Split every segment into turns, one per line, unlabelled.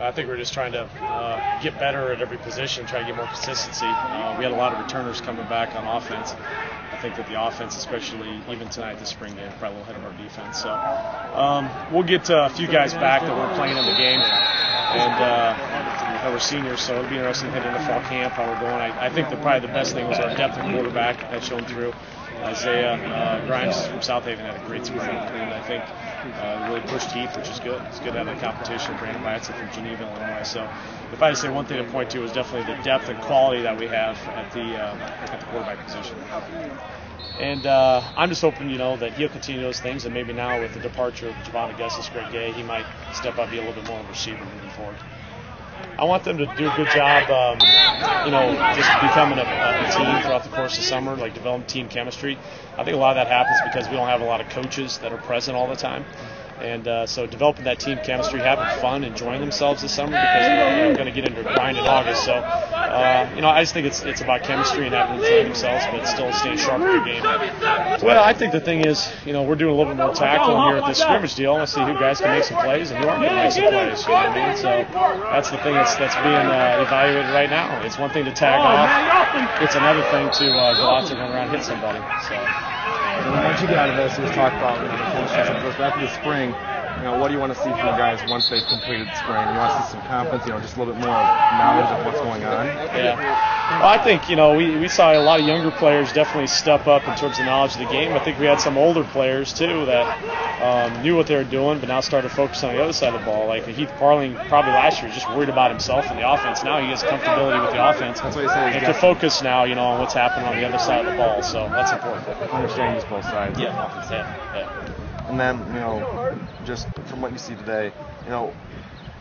I think we're just trying to get better at every position, try to get more consistency. We had a lot of returners coming back on offense. I think that the offense, especially even tonight, the spring game, probably ahead of our defense. So we'll get a few guys back that weren't playing in the game, and we're seniors, so it'll be interesting heading into fall camp, how we're going. I think that probably the best thing was our depth of quarterback that shone through. Isaiah Grimes from South Haven had a great spring, and I think really pushed Heath, which is good. It's good to have that competition. Brandon Byatson from Geneva, Illinois. So if I had to say one thing to point to, is definitely the depth and quality that we have at the quarterback position. And I'm just hoping, that he'll continue those things, and maybe now with the departure of Javon Augustus, Greg Gay, he might step up, be a little bit more of a receiver moving forward. I want them to do a good job, just becoming a team throughout the course of summer, like developing team chemistry. I think a lot of that happens because we don't have a lot of coaches that are present all the time. And so developing that team chemistry, having fun, enjoying themselves this summer, because we're going to get into a grind in August. So, I just think it's about chemistry and having them enjoy themselves, but still staying sharp with the game. Well, I think the thing is, we're doing a little bit more tackling here at this scrimmage deal. Let's see who guys can make some plays and who aren't going to make some plays. You know what I mean? So that's the thing that's being evaluated right now. It's one thing to tag off. It's another thing to go out there and run around and hit somebody. So.
Once you get out of this, we talked about the chemistry. So goes back to the spring. What do you want to see from the guys once they've completed the spring? You want to see some confidence, just a little bit more knowledge of what's going on?
Yeah. Well, I think, we saw a lot of younger players definitely step up in terms of knowledge of the game. I think we had some older players, too, that knew what they were doing, but now started focusing on the other side of the ball. Like Heath Parling, probably last year, was just worried about himself and the offense. Now he has comfortability with the offense.
That's what he said.
He can focus now, on what's happening on the other side of the ball. So that's important.
Understanding both sides.
Yeah.
And then, just from what you see today,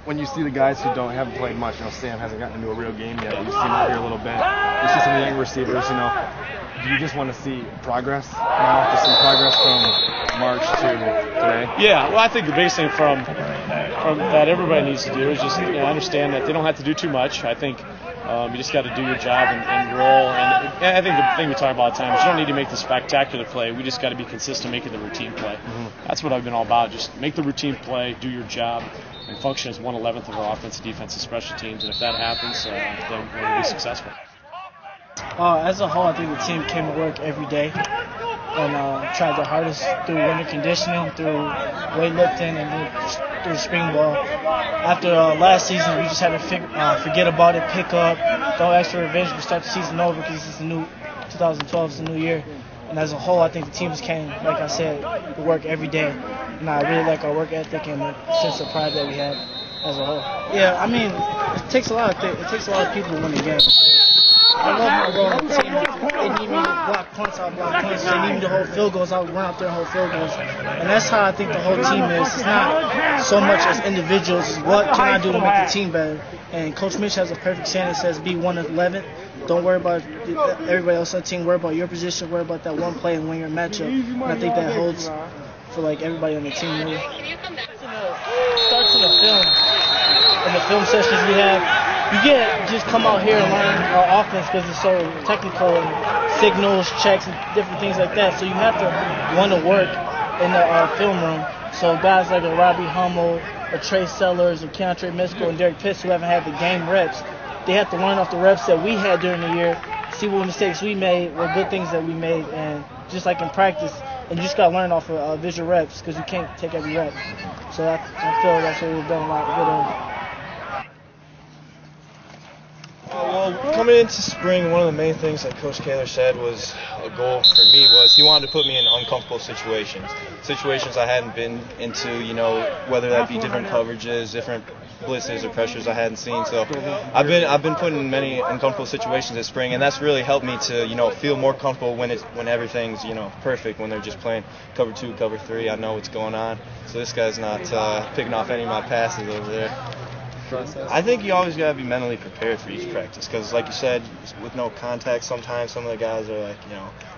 when you see the guys who haven't played much, Sam hasn't gotten into a real game yet, but you see him out here a little bit. You see some of the young receivers, do you just want to see progress now? Just some progress from March to today?
Yeah, well, I think the biggest thing from that everybody needs to do is just understand that they don't have to do too much. I think you just got to do your job and roll. And I think the thing we talk about all the time is you don't need to make the spectacular play. We just got to be consistent making the routine play. Mm-hmm. That's what I've been all about. Just make the routine play, do your job, and function as 1/11 of our offensive, defensive, special teams. And if that happens, then we're going to be successful.
As a whole, I think the team came to work every day and tried their hardest through winter conditioning, through weightlifting, and through spring ball. After last season, we just had to forget about it, pick up, don't ask for revenge, but start the season over because it's 2012 is a new year. And as a whole, I think the team just came, like I said, to work every day. And I really like our work ethic and the sense of pride that we have as a whole. Yeah, I mean, it takes a lot of people to win the game. I love my role on the team. They need me to block punts, I'll block punts. They need me to hold field goals, I'll run out there and hold field goals. And that's how I think the whole team is. It's not so much as individuals, it's what can I do to make the team better. And Coach Mitch has a perfect saying that says, be 1/11. Don't worry about everybody else on the team. Worry about your position, worry about that one play and win your matchup. And I think that holds for everybody on the team. Really. It starts in the film. In the film sessions we have, you can't just come out here and learn our offense because it's so technical and signals, checks, and different things like that. So you have to want to work in the film room. So guys like a Robbie Hummel, a Trey Sellers, a Keontre Misko, and Derek Pitts who haven't had the game reps, they have to learn off the reps that we had during the year, see what mistakes we made, what good things that we made, and just like in practice, and you just got to learn off of visual reps because you can't take every rep. So I feel that's what we've done a lot good on.
Well, coming into spring, one of the main things that Coach Kaler said was a goal for me was he wanted to put me in uncomfortable situations I hadn't been into, whether that be different coverages, different blitzes or pressures I hadn't seen. So I've been put in many uncomfortable situations this spring, and that's really helped me to feel more comfortable when everything's perfect, when they're just playing cover 2, cover 3. I know what's going on, so this guy's not picking off any of my passes over there. I think you always got to be mentally prepared for each practice because, like you said, with no contact, sometimes some of the guys are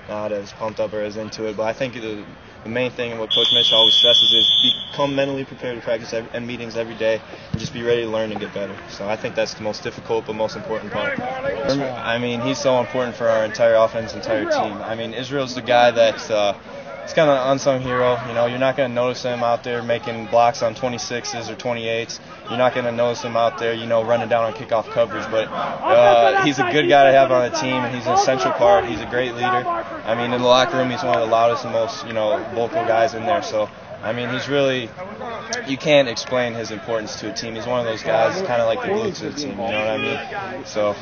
not as pumped up or as into it. But I think the main thing and what Coach Mitch always stresses is become mentally prepared to practice and meetings every day and just be ready to learn and get better. So I think that's the most difficult but most important part. I mean, he's so important for our entire offense, entire team. I mean, Israel's the guy that kind of an unsung hero. You know, you're not going to notice him out there making blocks on 26s or 28s. You're not going to notice him out there, you know, running down on kickoff coverage. But he's a good guy to have on the team, and he's an essential part. He's a great leader. I mean, in the locker room, he's one of the loudest and most, you know, vocal guys in there. So, I mean, he's really, you can't explain his importance to a team. He's one of those guys, kind of like the glue to the team, you know what I mean? So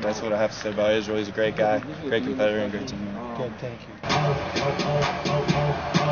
that's what I have to say about Israel. He's a great guy, great competitor, and great team.
Good, thank you.